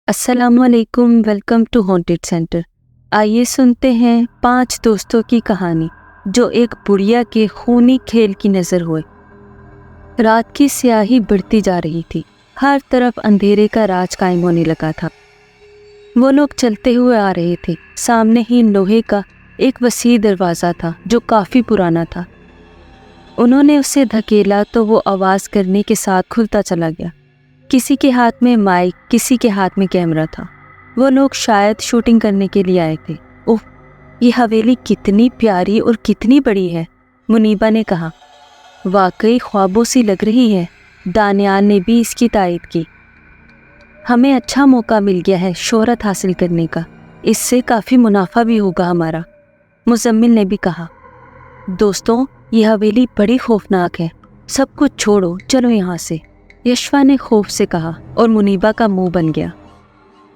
अस्सलाम वालेकुम, welcome to haunted centre. आइए सुनते हैं 5 दोस्तों की कहानी जो एक बुढ़िया के खूनी खेल की नज़र हुए। रात की स्याही बढ़ती जा रही थी, हर तरफ अंधेरे का राज कायम होने लगा था। वो लोग चलते हुए आ रहे थे। सामने ही लोहे का एक वसी दरवाज़ा था जो काफ़ी पुराना था। उन्होंने उसे धकेला तो वो आवाज़ करने के साथ खुलता चला गया। किसी के हाथ में माइक, किसी के हाथ में कैमरा था। वो लोग शायद शूटिंग करने के लिए आए थे। ओह, ये हवेली कितनी प्यारी और कितनी बड़ी है, मुनीबा ने कहा। वाकई ख्वाबों सी लग रही है। दानियाल ने भी इसकी तायद की। हमें अच्छा मौका मिल गया है शोहरत हासिल करने का, इससे काफ़ी मुनाफा भी होगा हमारा, मुजम्मिल ने भी कहा। दोस्तों, ये हवेली बड़ी खौफनाक है, सब कुछ छोड़ो, चलो यहाँ से, यशवा ने खौफ से कहा और मुनीबा का मुंह बन गया।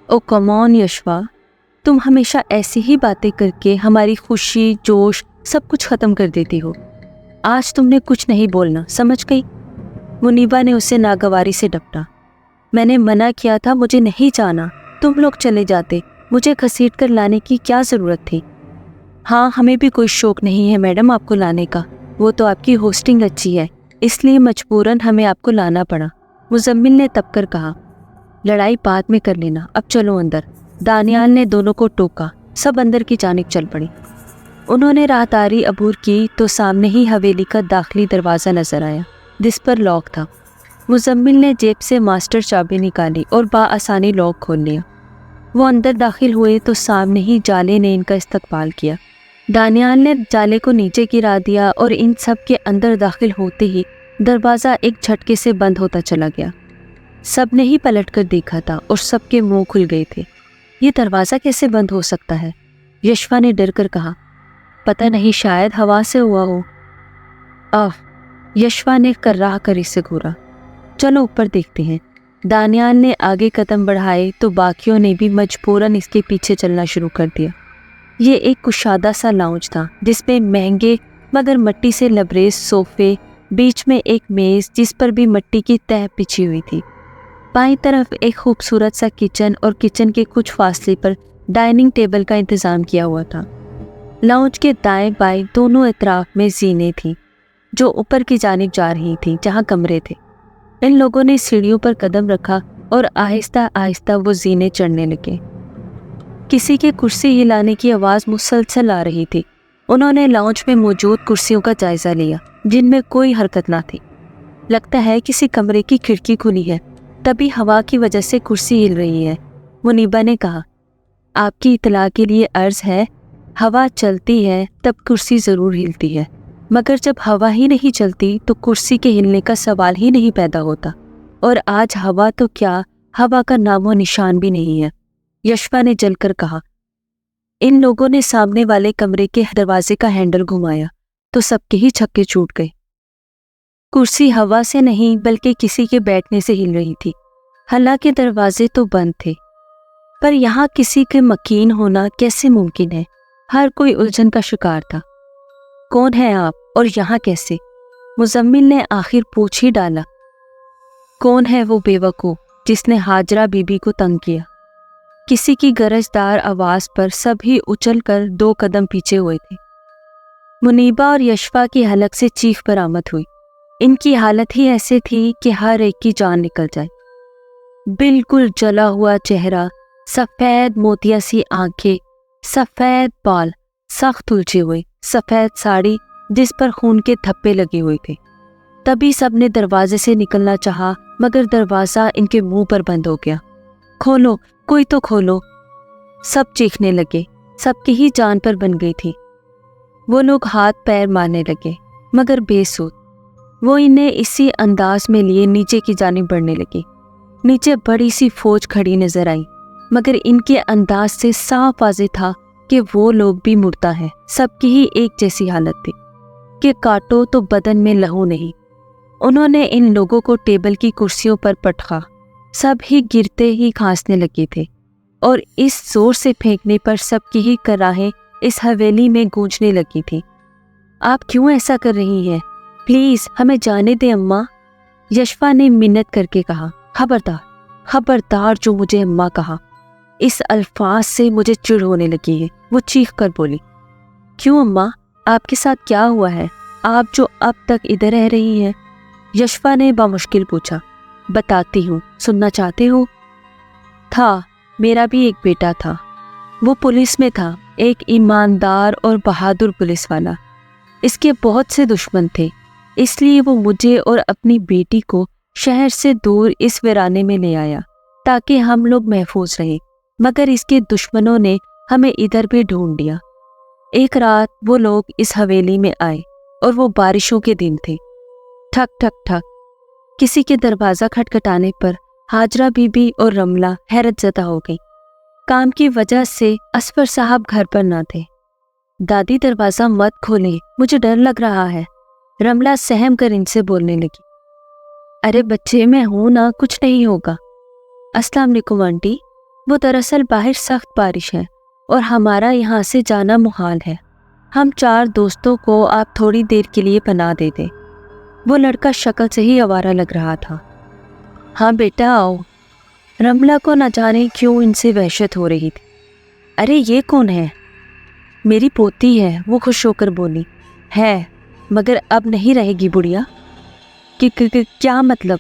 ओ कम ऑन यशवा, तुम हमेशा ऐसी ही बातें करके हमारी खुशी, जोश सब कुछ ख़त्म कर देती हो। आज तुमने कुछ नहीं बोलना, समझ गई? मुनीबा ने उसे नागवारी से डपटा। मैंने मना किया था, मुझे नहीं जाना। तुम लोग चले जाते, मुझे घसीट कर लाने की क्या ज़रूरत थी? हाँ, हमें भी कोई शौक नहीं है मैडम आपको लाने का, वो तो आपकी होस्टिंग अच्छी है, इसलिए मजबूरन हमें आपको लाना पड़ा, मुजम्मिल ने तब कर कहा। लड़ाई बाद में कर लेना, अब चलो अंदर, दानियाल ने दोनों को टोका। सब अंदर की जानिब चल पड़ी। उन्होंने राहदारी अबूर की तो सामने ही हवेली का दाखिली दरवाज़ा नजर आया, जिस पर लॉक था। मुजम्मिल ने जेब से मास्टर चाबी निकाली और बाआसानी लॉक खोल लिया। वो अंदर दाखिल हुए तो सामने ही जाले ने इनका इस्तकबाल किया। दानियाल ने जाले को नीचे गिरा दिया और इन सब के अंदर दाखिल होते ही दरवाज़ा एक झटके से बंद होता चला गया। सब ने ही पलट कर देखा था और सबके मुंह खुल गए थे। ये दरवाज़ा कैसे बंद हो सकता है? यशवा ने डर कर कहा। पता नहीं, शायद हवा से हुआ हो। यशवा ने कर्राह कर इसे घूरा। चलो ऊपर देखते हैं। दानियाल ने आगे कदम बढ़ाए तो बाकियों ने भी मजबूरन इसके पीछे चलना शुरू कर दिया। ये एक कुशादा सा लाउंज था जिसमें महंगे मगर मिट्टी से लबरेज सोफे, बीच में एक मेज़ जिस पर भी मिट्टी की तह बिछी हुई थी। बाईं तरफ एक खूबसूरत सा किचन और किचन के कुछ फासले पर डाइनिंग टेबल का इंतज़ाम किया हुआ था। लाउंज के दाएं बाएं दोनों अतराफ में जीनें थीं जो ऊपर की जानिब जा रही थीं जहां कमरे थे। इन लोगों ने सीढ़ियों पर कदम रखा और आहिस्ता आहिस्ता वो जीने चढ़ने लगे। किसी के कुर्सी हिलाने की आवाज़ मुसलसल आ रही थी। उन्होंने लाउंज में मौजूद कुर्सियों का जायज़ा लिया जिनमें कोई हरकत ना थी। लगता है किसी कमरे की खिड़की खुली है, तभी हवा की वजह से कुर्सी हिल रही है, मुनीबा ने कहा। आपकी इतला के लिए अर्ज़ है, हवा चलती है तब कुर्सी ज़रूर हिलती है, मगर जब हवा ही नहीं चलती तो कुर्सी के हिलने का सवाल ही नहीं पैदा होता। और आज हवा तो क्या, हवा का नामो निशान भी नहीं है, यशवा ने जलकर कहा। इन लोगों ने सामने वाले कमरे के दरवाजे का हैंडल घुमाया तो सबके ही छक्के छूट गए। कुर्सी हवा से नहीं बल्कि किसी के बैठने से हिल रही थी। हालांकि दरवाजे तो बंद थे, पर यहाँ किसी के मकीन होना कैसे मुमकिन है? हर कोई उलझन का शिकार था। कौन है आप और यहाँ कैसे? मुजम्मिल ने आखिर पूछ ही डाला। कौन है वो बेवकूफ़ जिसने हाजरा बीबी को तंग किया? किसी की गरजदार आवाज़ पर सभी उछल कर 2 कदम पीछे हुए थे। मुनीबा और यशवा की हलक से चीख बरामद हुई। इनकी हालत ही ऐसे थी कि हर एक की जान निकल जाए। बिल्कुल जला हुआ चेहरा, सफ़ेद मोतिया सी आंखें, सफ़ेद बाल, सख्त उलझे हुए, सफ़ेद साड़ी जिस पर खून के धब्बे लगे हुए थे। तभी सबने दरवाजे से निकलना चाहा मगर दरवाज़ा इनके मुंह पर बंद हो गया। खोलो, कोई तो खोलो, सब चीखने लगे। सबकी ही जान पर बन गई थी। वो लोग हाथ पैर मारने लगे मगर बेसुध। वो इन्हें इसी अंदाज में लिए नीचे की जानिब बढ़ने लगे। नीचे बड़ी सी फौज खड़ी नजर आई मगर इनके अंदाज से साफ वाज़ेह था कि वो लोग भी मुर्दा हैं। सबकी ही एक जैसी हालत थी कि काटो तो बदन में लहू नहीं। उन्होंने इन लोगों को टेबल की कुर्सियों पर पटका। सब ही गिरते ही खांसने लगे थे और इस जोर से फेंकने पर सबकी ही कराहें इस हवेली में गूंजने लगी थी। आप क्यों ऐसा कर रही हैं? प्लीज़ हमें जाने दें अम्मा, यशवा ने मिन्नत करके कहा। खबरदार, خبردار جو مجھے اماں کہا۔ اس الفاظ سے مجھے چڑ ہونے لگی ہے۔ وہ چیخ کر بولی، کیوں اماں، آپ کے ساتھ کیا ہوا ہے؟ آپ جو اب تک ادھر رہ رہی ہیں؟ یشوا نے بامشکل پوچھا۔ بتاتی ہوں، سننا چاہتے ہو؟ تھا، میرا بھی ایک بیٹا تھا۔ وہ پولیس میں تھا، ایک ایماندار اور بہادر پولیس والا۔ اس کے بہت سے دشمن تھے، اس لیے وہ مجھے اور اپنی بیٹی کو شہر سے دور اس ویرانے میں لے آیا تاکہ ہم لوگ محفوظ رہیں، مگر اس کے دشمنوں نے ہمیں ادھر بھی ڈھونڈ لیا۔ ایک رات وہ لوگ اس حویلی میں آئے اور وہ بارشوں کے دن تھے۔ ٹھک ٹھک ٹھک، کسی کے دروازہ کھٹکھٹانے پر ہاجرہ بی بی اور رملہ حیرت زدہ ہو گئی۔ کام کی وجہ سے اصفر صاحب گھر پر نہ تھے۔ دادی دروازہ مت کھولیں، مجھے ڈر لگ رہا ہے، رملہ سہم کر ان سے بولنے لگی۔ ارے بچے، میں ہوں نا، کچھ نہیں ہوگا۔ السلام علیکم آنٹی، وہ دراصل باہر سخت بارش ہے اور ہمارا یہاں سے جانا محال ہے۔ ہم 4 دوستوں کو آپ تھوڑی دیر کے لیے پناہ دے دیں۔ وہ لڑکا شکل سے ہی آوارہ لگ رہا تھا۔ ہاں بیٹا آؤ۔ رملہ کو نہ جانے کیوں ان سے وحشت ہو رہی تھی۔ ارے یہ کون ہے؟ میری پوتی ہے، وہ خوش ہو کر بولی۔ ہے، مگر اب نہیں رہے گی بڑھیا۔ کیا مطلب؟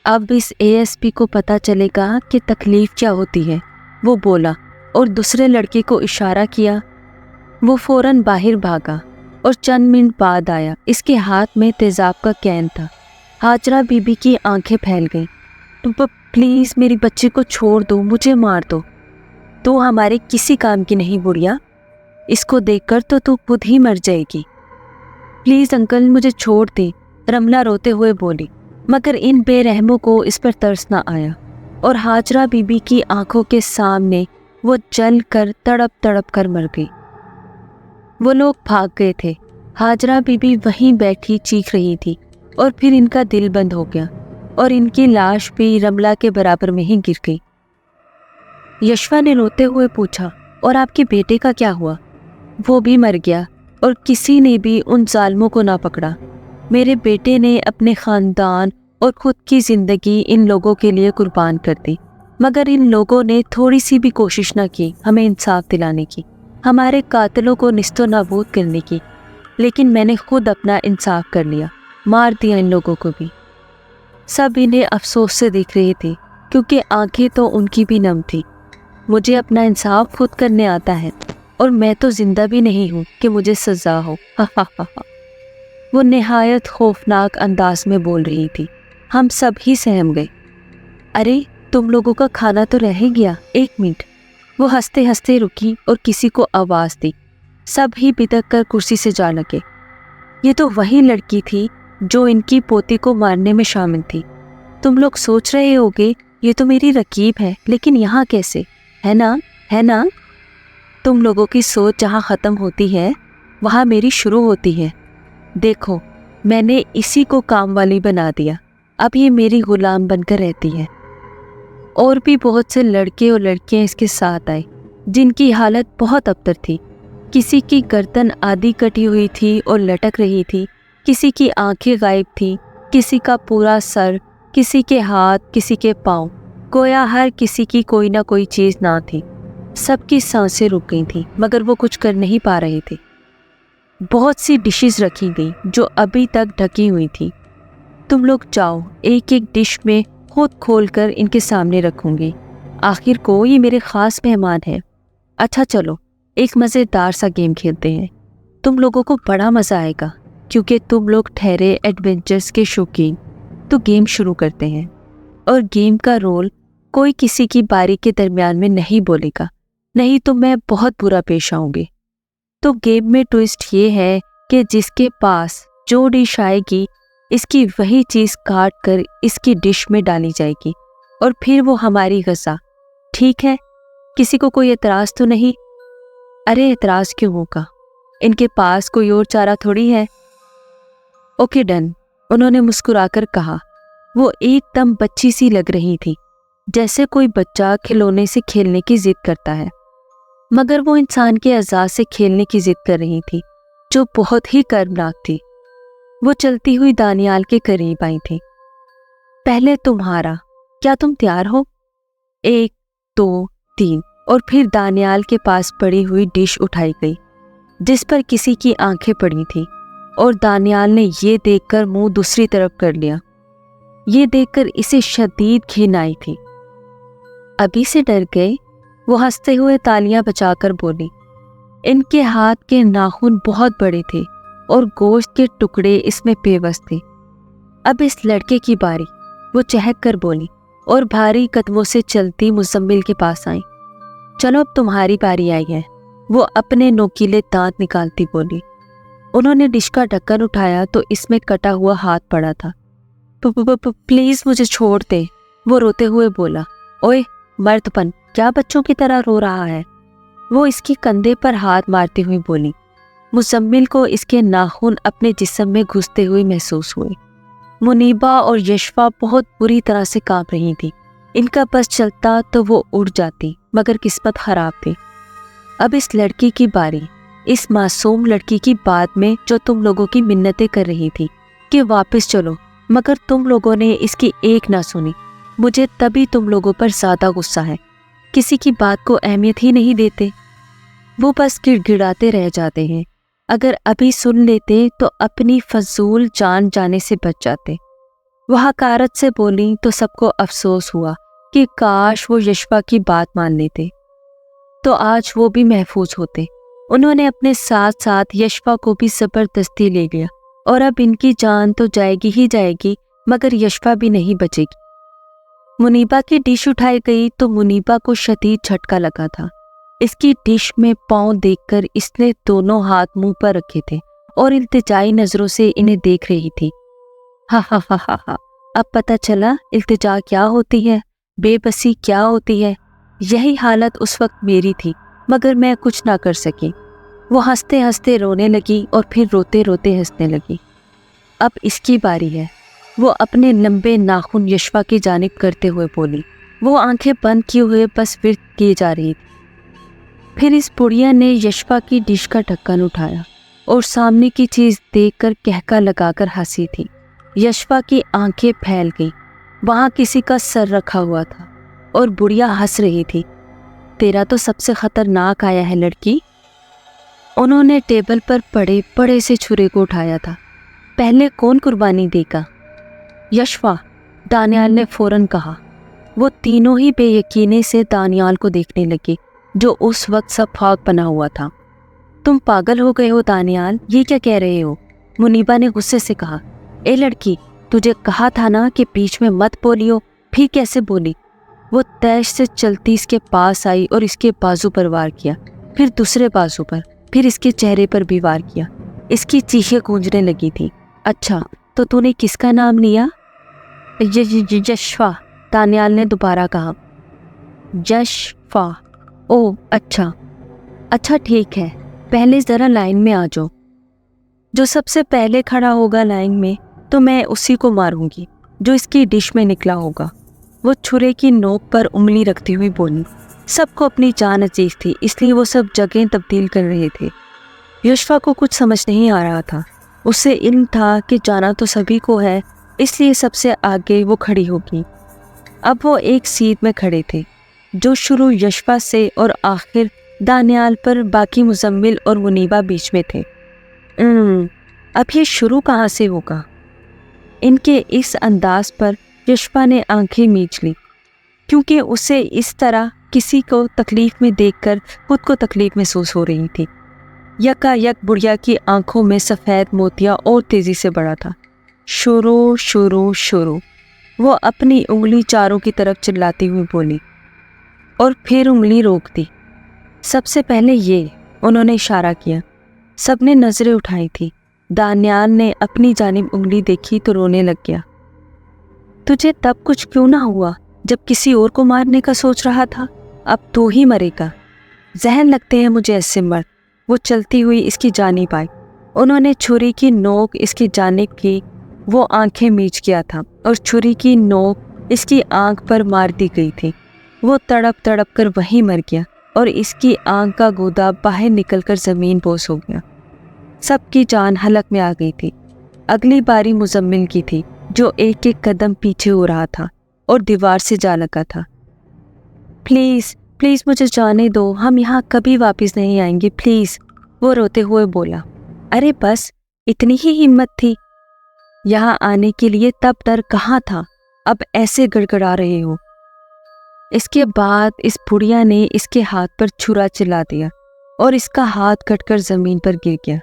اب اس ASP کو پتہ چلے گا کہ تکلیف کیا ہوتی ہے، وہ بولا اور دوسرے لڑکے کو اشارہ کیا۔ وہ فوراً باہر بھاگا اور چند منٹ بعد آیا۔ اس کے ہاتھ میں تیزاب کا کین تھا۔ ہاجرہ بی بی کی آنکھیں پھیل گئیں۔ پلیز میری بچی کو چھوڑ دو، مجھے مار دو۔ تو ہمارے کسی کام کی نہیں بڑھیا، اس کو دیکھ کر تو خود ہی مر جائے گی۔ پلیز انکل، مجھے چھوڑ دیں، رملہ روتے ہوئے بولی، مگر ان بے رحموں کو اس پر ترس نہ آیا اور ہاجرہ بی بی کی آنکھوں کے سامنے وہ جل کر تڑپ تڑپ کر مر گئی۔ وہ لوگ بھاگ گئے تھے۔ ہاجرہ بی بی وہیں بیٹھی چیخ رہی تھی اور پھر ان کا دل بند ہو گیا اور ان کی لاش بھی رملہ کے برابر میں ہی گر گئی۔ یشوا نے روتے ہوئے پوچھا، اور آپ کے بیٹے کا کیا ہوا؟ وہ بھی مر گیا اور کسی نے بھی ان ظالموں کو نہ پکڑا۔ میرے بیٹے نے اپنے خاندان اور خود کی زندگی ان لوگوں کے لیے قربان کر دی، مگر ان لوگوں نے تھوڑی سی بھی کوشش نہ کی ہمیں انصاف دلانے کی، ہمارے قاتلوں کو نیست و نابود کرنے کی۔ لیکن میں نے خود اپنا انصاف کر لیا، مار دیا ان لوگوں کو بھی۔ سب انہیں افسوس سے دیکھ رہے تھے کیونکہ آنکھیں تو ان کی بھی نم تھی۔ مجھے اپنا انصاف خود کرنے آتا ہے اور میں تو زندہ بھی نہیں ہوں کہ مجھے سزا ہو۔ وہ نہایت خوفناک انداز میں بول رہی تھی۔ ہم سب ہی سہم گئے۔ ارے تم لوگوں کا کھانا تو رہ گیا، 1 منٹ۔ وہ ہنستے ہنستے رکی اور کسی کو آواز دی۔ سب ہی بدک کر کرسی سے جا لگے۔ یہ تو وہی لڑکی تھی جو ان کی پوتی کو مارنے میں شامل تھی۔ تم لوگ سوچ رہے ہوگے یہ تو میری رکیب ہے، لیکن یہاں کیسے؟ ہے نا؟ تم لوگوں کی سوچ جہاں ختم ہوتی ہے وہاں میری شروع ہوتی ہے۔ دیکھو، میں نے اسی کو کام والی بنا دیا، اب یہ میری غلام بن کر رہتی ہے۔ اور بھی بہت سے لڑکے اور لڑکیاں اس کے ساتھ آئے جن کی حالت بہت ابتر تھی۔ کسی کی گردن آدھی کٹی ہوئی تھی اور لٹک رہی تھی، کسی کی آنکھیں غائب تھیں، کسی کا پورا سر، کسی کے ہاتھ، کسی کے پاؤں، گویا ہر کسی کی کوئی نہ کوئی چیز نہ تھی۔ سب کی سانسیں رک گئی تھیں مگر وہ کچھ کر نہیں پا رہے تھے۔ بہت سی ڈشز رکھی گئی جو ابھی تک ڈھکی ہوئی تھی۔ تم لوگ جاؤ، ایک ایک ڈش میں خود کھول کر ان کے سامنے رکھوں گی۔ آخر کو یہ میرے خاص مہمان ہیں۔ اچھا چلو، ایک مزیدار سا گیم کھیلتے ہیں۔ تم لوگوں کو بڑا مزہ آئے گا کیونکہ تم لوگ ٹھہرے ایڈونچرز کے شوقین۔ تو گیم شروع کرتے ہیں، اور گیم کا رول کوئی کسی کی باری کے درمیان میں نہیں بولے گا، نہیں تو میں بہت برا پیش آؤں گی۔ تو گیم میں ٹوئسٹ یہ ہے کہ جس کے پاس جو ڈش آئے گی اس کی وہی چیز کاٹ کر اس کی ڈش میں ڈالی جائے گی اور پھر وہ ہماری غذا۔ ٹھیک ہے؟ کسی کو کوئی اعتراض تو نہیں؟ ارے اعتراض کیوں ہوگا، ان کے پاس کوئی اور چارہ تھوڑی ہے۔ اوکے ڈن، انہوں نے مسکرا کر کہا۔ وہ ایک دم بچی سی لگ رہی تھی، جیسے کوئی بچہ کھلونے سے کھیلنے کی ضد کرتا ہے، مگر وہ انسان کے اعضاء سے کھیلنے کی ضد کر رہی تھی جو بہت ہی کربناک تھی۔ وہ چلتی ہوئی دانیال کے قریب آئی تھی۔ پہلے تمہارا، کیا تم تیار ہو؟ 1 2 3 اور پھر دانیال کے پاس پڑی ہوئی ڈش اٹھائی گئی جس پر کسی کی آنکھیں پڑی تھیں، اور دانیال نے یہ دیکھ کر منہ دوسری طرف کر لیا۔ یہ دیکھ کر اسے شدید گھن آئی تھی۔ ابھی سے ڈر گئے؟ وہ ہنستے ہوئے تالیاں بجا کر بولی۔ ان کے ہاتھ کے ناخن بہت بڑے تھے اور گوشت کے ٹکڑے اس میں پیوست تھے۔ اب اس لڑکے کی باری، وہ چہک کر بولی اور بھاری قدموں سے چلتی مزمل کے پاس آئیں۔ چلو اب تمہاری باری آئی ہے، وہ اپنے نوکیلے دانت نکالتی بولی۔ انہوں نے ڈش کا ڈھکن اٹھایا تو اس میں کٹا ہوا ہاتھ پڑا تھا۔ پلیز مجھے چھوڑ دے، وہ روتے ہوئے بولا۔ اوئے مرد پن، کیا بچوں کی طرح رو رہا ہے؟ وہ اس کے کندھے پر ہاتھ مارتی ہوئی بولی۔ مزمل کو اس کے ناخن اپنے جسم میں گھستے ہوئے محسوس ہوئے۔ منیبا اور یشفا بہت بری طرح سے کانپ رہی تھی۔ ان کا بس چلتا تو وہ اڑ جاتی، مگر قسمت خراب تھی۔ اب اس لڑکی کی باری، اس معصوم لڑکی کی بات میں جو تم لوگوں کی منتیں کر رہی تھی کہ واپس چلو، مگر تم لوگوں نے اس کی ایک نہ سنی۔ مجھے تبھی تم لوگوں پر زیادہ غصہ ہے، کسی کی بات کو اہمیت ہی نہیں دیتے۔ وہ بس گڑ گڑاتے رہ جاتے ہیں۔ اگر ابھی سن لیتے تو اپنی فضول جان جانے سے بچ جاتے۔ وہ حقارت سے بولی تو سب کو افسوس ہوا کہ کاش وہ یشفا کی بات مان لیتے تو آج وہ بھی محفوظ ہوتے۔ انہوں نے اپنے ساتھ ساتھ یشفا کو بھی زبردستی لے لیا، اور اب ان کی جان تو جائے گی ہی جائے گی، مگر یشفا بھی نہیں بچے گی۔ منیبا کی ڈش اٹھائی گئی تو منیبا کو شدید جھٹکا لگا تھا۔ اس کی ڈش میں پاؤں دیکھ کر اس نے دونوں ہاتھ منہ پر رکھے تھے اور التجائی نظروں سے انہیں دیکھ رہی تھی۔ ہا ہا ہا ہا ہا، اب پتہ چلا التجا کیا ہوتی ہے، بے بسی کیا ہوتی ہے۔ یہی حالت اس وقت میری تھی، مگر میں کچھ نہ کر سکی۔ وہ ہنستے ہنستے رونے لگی اور پھر روتے روتے ہنسنے لگی۔ اب اس کی باری ہے، وہ اپنے لمبے ناخن یشفا کی جانب کرتے ہوئے بولی۔ وہ آنکھیں بند کیے ہوئے بس ورد کیے جا رہی تھی۔ پھر اس بڑھیا نے یشفا کی ڈش کا ڈھکن اٹھایا اور سامنے کی چیز دیکھ کر کہکا لگا کر ہنسی تھی۔ یشفا کی آنکھیں پھیل گئی، وہاں کسی کا سر رکھا ہوا تھا اور بڑھیا ہنس رہی تھی۔ تیرا تو سب سے خطرناک آیا ہے لڑکی۔ انہوں نے ٹیبل پر پڑے بڑے سے چھرے کو اٹھایا تھا۔ پہلے کون قربانی دے گا؟ یشفا، دانیال نے فوراً کہا۔ وہ تینوں ہی بے یقینی سے دانیال کو دیکھنے لگے جو اس وقت سب فاق بنا ہوا تھا۔ تم پاگل ہو گئے ہو دانیال، یہ کیا کہہ رہے ہو؟ منیبا نے غصے سے کہا۔ اے لڑکی، تجھے کہا تھا نا کہ بیچ میں مت بولیو، پھر کیسے بولی؟ وہ تیش سے چلتی اس کے پاس آئی اور اس کے بازو پر وار کیا، پھر دوسرے بازو پر، پھر اس کے چہرے پر بھی وار کیا۔ اس کی چیخیں گونجنے لگی تھی۔ اچھا تو تو نے کس کا نام لیا؟ یشفا، دانیال نے دوبارہ کہا۔ یشفا، او اچھا ٹھیک ہے، پہلے ذرا لائن میں آ جاؤ۔ جو سب سے پہلے کھڑا ہوگا لائن میں تو میں اسی کو ماروں گی جو اس کی ڈش میں نکلا ہوگا۔ وہ چھرے کی نوک پر انگلی رکھتی ہوئی بولی۔ سب کو اپنی جان عزیز تھی، اس لیے وہ سب جگہیں تبدیل کر رہے تھے۔ یشفا کو کچھ سمجھ نہیں آ رہا تھا۔ اسے علم تھا کہ جانا تو سبھی کو ہے، اس لیے سب سے آگے وہ کھڑی ہوگی۔ اب وہ ایک سیٹ میں کھڑے تھے، جو شروع یشفا سے اور آخر دانیال پر، باقی مزمل اور منیبا بیچ میں تھے۔ اب یہ شروع کہاں سے ہوگا؟ ان کے اس انداز پر یشفا نے آنکھیں میچ لی، کیونکہ اسے اس طرح کسی کو تکلیف میں دیکھ کر خود کو تکلیف محسوس ہو رہی تھی۔ یکا یک بڑھیا کی آنکھوں میں سفید موتیا اور تیزی سے بڑھا تھا۔ شروع۔ وہ اپنی انگلی چاروں کی طرف چلاتی ہوئی بولی اور پھر انگلی روک دی۔ سب سے پہلے یہ، انہوں نے اشارہ کیا۔ سب نے نظریں اٹھائی تھی۔ دانیال نے اپنی جانب انگلی دیکھی تو رونے لگ گیا۔ تجھے تب کچھ کیوں نہ ہوا جب کسی اور کو مارنے کا سوچ رہا تھا؟ اب تو ہی مرے گا۔ ذہن لگتے ہیں مجھے ایسے مرد۔ وہ چلتی ہوئی اس کی جانب آئی۔ انہوں نے چھری کی نوک اس کی جانب کی، وہ آنکھیں میچ کیا تھا اور چھری کی نوک اس کی آنکھ پر مار دی گئی تھی۔ وہ تڑپ تڑپ کر وہیں مر گیا اور اس کی آنکھ کا گودا باہر نکل کر زمین بوس ہو گیا۔ سب کی جان حلق میں آ گئی تھی۔ اگلی باری مزمل کی تھی، جو ایک ایک قدم پیچھے ہو رہا تھا और दीवार से जा लगा था। प्लीज़ प्लीज़ मुझे जाने दो, हम यहाँ कभी वापस नहीं आएंगे प्लीज़, वो रोते हुए बोला। अरे बस इतनी ही हिम्मत थी? यहाँ आने के लिए तब डर कहाँ था, अब ऐसे गड़गड़ा रहे हो। इसके बाद इस बुढ़िया ने इसके हाथ पर छुरा चला दिया और इसका हाथ कटकर जमीन पर गिर गया।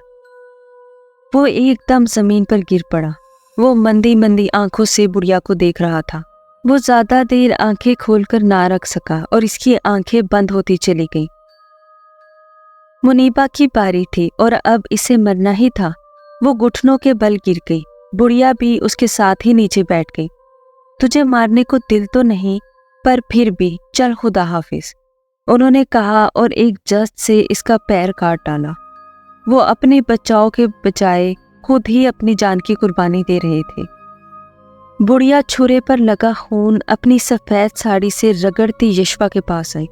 वो एकदम जमीन पर गिर पड़ा। वो मंदी मंदी आंखों से बुढ़िया को देख रहा था। वो ज्यादा देर आंखें खोलकर ना रख सका और इसकी आंखें बंद होती चली गईं। मुनीबा की बारी थी और अब इसे मरना ही था। वो घुटनों के बल गिर गई। बुढ़िया भी उसके साथ ही नीचे बैठ गई। तुझे मारने को दिल तो नहीं, पर फिर भी चल खुदा हाफिज, उन्होंने कहा और एक जस्त से इसका पैर काट डाला। वो अपने बचाव के बजाय खुद ही अपनी जान की कुर्बानी दे रहे थे। बुढ़िया छुरे पर लगा खून अपनी सफेद साड़ी से रगड़ती यशवा के पास आई,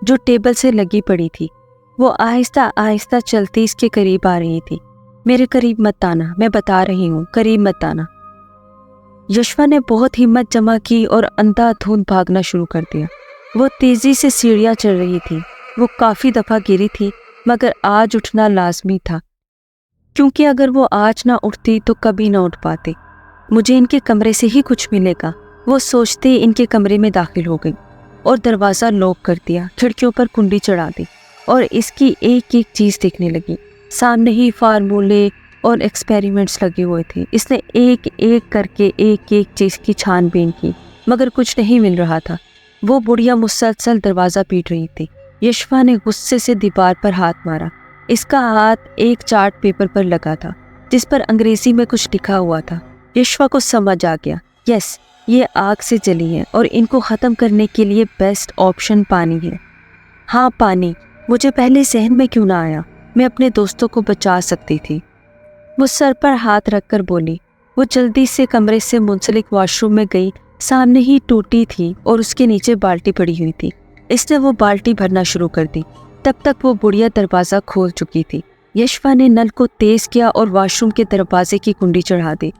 जो टेबल से लगी पड़ी थी। वो आहिस्ता आहिस्ता चलती इसके करीब आ रही थी। मेरे करीब मत आना, मैं बता रही हूँ, करीब मत आना। यशवा ने बहुत हिम्मत जमा की और अंधाधुंध भागना शुरू कर दिया। वो तेजी से सीढ़ियाँ चढ़ रही थी। वो काफ़ी दफ़ा गिरी थी, मगर आज उठना लाजमी था, क्योंकि अगर वो आज ना उठती तो कभी ना उठ पाते। मुझे इनके कमरे से ही कुछ मिलेगा, वो सोचते इनके कमरे में दाखिल हो गई और दरवाज़ा लॉक कर दिया, खिड़कियों पर कुंडी चढ़ा दी और इसकी एक एक चीज़ देखने लगी। सामने ही फार्मूले और एक्सपेरिमेंट्स लगे हुए थे। इसने एक एक करके एक एक चीज़ की छानबीन की, मगर कुछ नहीं मिल रहा था। वो बुढ़िया मुसलसल दरवाज़ा पीट रही थी। यशवा ने गुस्से से दीवार पर हाथ मारा। इसका हाथ एक चार्ट पेपर पर लगा था, जिस पर अंग्रेजी में कुछ लिखा हुआ था। यशवा को समझ आ गया, यस, ये आग से जली है और इनको ख़त्म करने के लिए बेस्ट ऑप्शन पानी है। हाँ पानी, मुझे पहले जहन में क्यों ना आया, मैं अपने दोस्तों को बचा सकती थी। वो सर पर हाथ रखकर बोली। वो जल्दी से कमरे से मुंसलिक वॉशरूम में गई। सामने ही टूटी थी और उसके नीचे बाल्टी पड़ी हुई थी। इसने वो बाल्टी भरना शुरू कर दी। तब तक वो बुढ़िया दरवाज़ा खोल चुकी थी। यशवा ने नल को तेज़ किया और वॉशरूम के दरवाजे की कुंडी चढ़ा दी।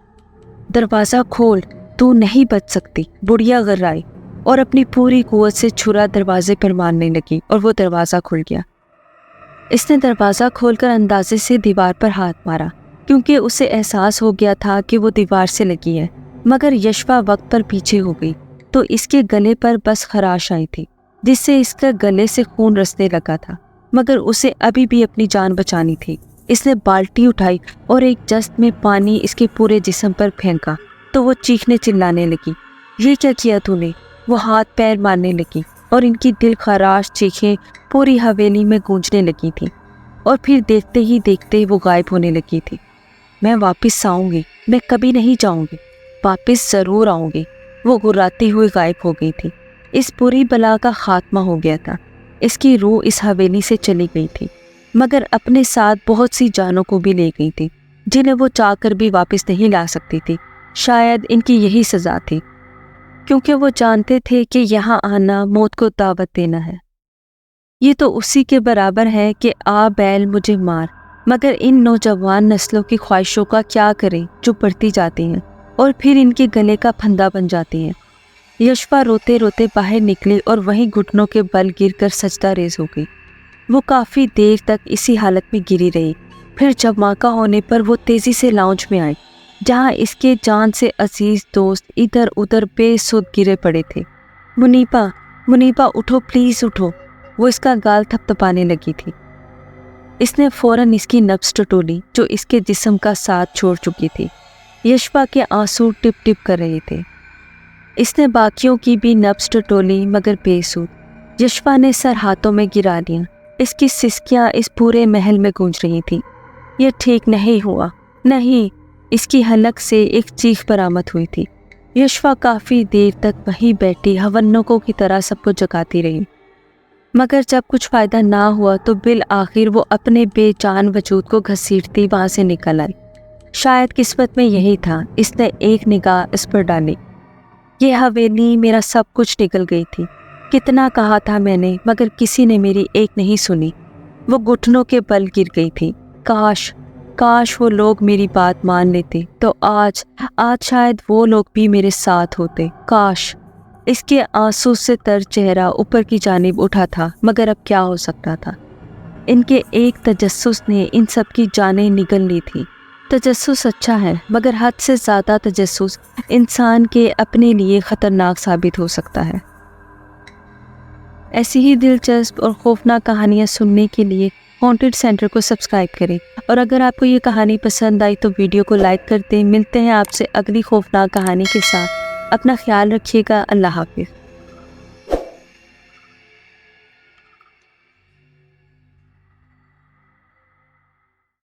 दरवाज़ा खोल, तू नहीं बच सकती, बुढ़िया गर्राई और अपनी पूरी कुव्वत से छुरा दरवाजे पर मारने लगी और वो दरवाज़ा खुल गया। इसने दरवाज़ा खोलकर अंदाजे से दीवार पर हाथ मारा, क्योंकि उसे एहसास हो गया था कि वो दीवार से लगी है। मगर यशवा वक्त पर पीछे हो गई तो इसके गले पर बस खराश आई थी, जिससे इसका गले से खून रसने लगा था। मगर उसे अभी भी अपनी जान बचानी थी। इसने बाल्टी उठाई और एक जस्त में पानी इसके पूरे जिस्म पर फेंका तो वो चीखने चिल्लाने लगी। ये क्या किया तूने? वो हाथ पैर मारने लगी और इनकी दिल खराश चीखें पूरी हवेली में गूंजने लगी थी और फिर देखते ही देखते वो गायब होने लगी थी। मैं वापस आऊँगी, मैं कभी नहीं जाऊँगी, वापस ज़रूर आऊँगी। वो गुर्राती हुई गायब हो गई थी। इस पूरी बला का खात्मा हो गया था। इसकी रूह इस हवेली से चली गई थी, मगर अपने साथ बहुत सी जानों को भी ले गई थी, जिन्हें वो चाहकर भी वापस नहीं ला सकती थी। शायद इनकी यही सज़ा थी, क्योंकि वो जानते थे कि यहाँ आना मौत को दावत देना है। ये तो उसी के बराबर है कि आ बैल मुझे मार, मगर इन नौजवान नस्लों की ख्वाहिशों का क्या करें जो बढ़ती जाती हैं और फिर इनके गले का फंदा बन जाती हैं। यशवा रोते रोते बाहर निकली और वहीं घुटनों के बल गिरकर सजदा रेज़ हो गई। वो काफ़ी देर तक इसी हालत में गिरी रही। फिर जब मौका होने पर वो तेज़ी से लाउंज में आई, जहाँ इसके जान से अजीज़ दोस्त इधर उधर बेसुध गिरे पड़े थे। मुनीबा, मुनीबा उठो, प्लीज़ उठो। वो इसका गाल थपथपाने लगी थी। इसने फ़ौरन इसकी नब्ज़ टटोली जो इसके जिस्म का साथ छोड़ चुकी थी। यशवा के आंसू टिप टिप कर रहे थे। इसने बाकियों की भी नब्ज़ टटोली, मगर बेसुध। यशवा ने सर हाथों में गिरा लिया। इसकी सिसकियाँ इस पूरे महल में गूंज रही थीं। यह ठीक नहीं हुआ, नहीं। इसकी हलक से एक चीख बरामद हुई थी। यशवा काफ़ी देर तक वहीं बैठी हवन्नों की तरह सबको जगाती रही, मगर जब कुछ फ़ायदा ना हुआ तो बिल आखिर वो अपने बेजान वजूद को घसीटती वहाँ से निकल आई। शायद किस्मत में यही था। इसने एक निगाह इस पर डाली। ये हवेली, मेरा सब कुछ निकल गई थी। कितना कहा था मैंने, मगर किसी ने मेरी एक नहीं सुनी। वो घुटनों के बल गिर गई थी। काश काश वो लोग मेरी बात मान लेते तो आज शायद वो लोग भी मेरे साथ होते। काश। اس کے آنسو سے تر چہرہ اوپر کی جانب اٹھا تھا، مگر اب کیا ہو سکتا تھا؟ ان کے ایک تجسس نے ان سب کی جانیں نگل لی تھی۔ تجسس اچھا ہے، مگر حد سے زیادہ تجسس انسان کے اپنے لیے خطرناک ثابت ہو سکتا ہے۔ ایسی ہی دلچسپ اور خوفناک کہانیاں سننے کے لیے ہانٹڈ سینٹر کو سبسکرائب کریں، اور اگر آپ کو یہ کہانی پسند آئی تو ویڈیو کو لائک کر دیں۔ ملتے ہیں آپ سے اگلی خوفناک کہانی کے ساتھ۔ اپنا خیال رکھیے گا۔ اللہ حافظ۔